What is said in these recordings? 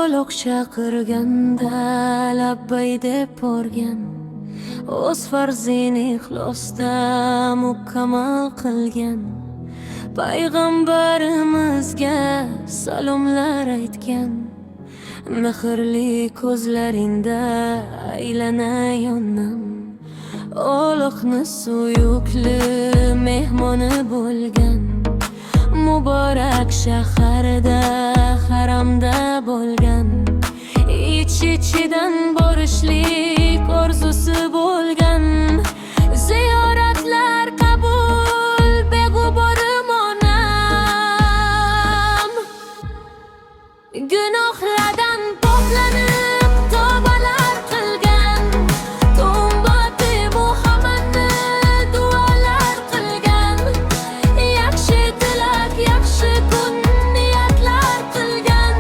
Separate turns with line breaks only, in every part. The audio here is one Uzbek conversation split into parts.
ulug' chaqirganda labbay deb borgan, o'z farzini ixlosda mukammal qilgan payg'ambarimizga salomlar aytgan. Mehrli ko'zlaringda aylanay yonam, Allohni suyukli mehmoni bo'lgan, muborak shaharda haramda bo'lgan, ich-ichidan borishlik orzusi bo'lgan. Ziyoratlar qabul beg'uborim onam, gunohlardan poklanib tavbalar qilgan, ummati Muhammadni duolar qilgan, yaxshi tilak yaxshi kun niyatlar qilgan,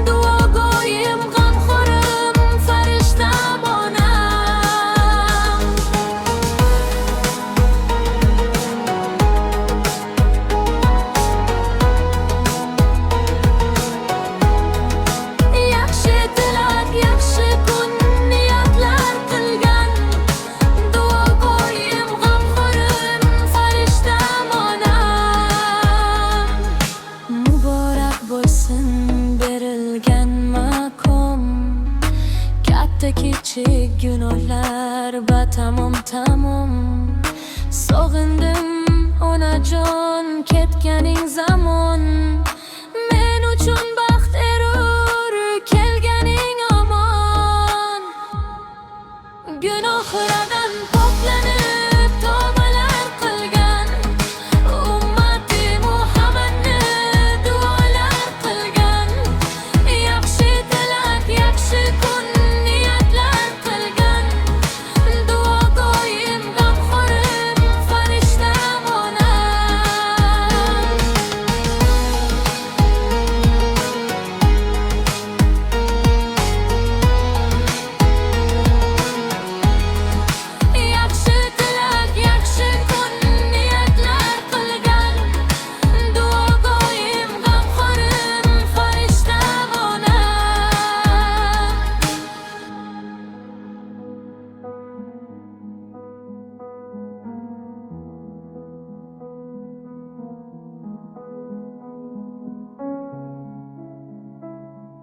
duogo'yim g'amxo'rim farishtam onam. Yaxshi tilak yaxshi kun niyatlar qilgan, duogo'yim g'amxo'rim farishtam onam. Muborak bo'lsin berilgan maqom, katta kichik gunohlar batamom tamom. Sog'indim onajon ketganing zamon, men uchun baxt erur kelganing omon. Gunohlardan poklanib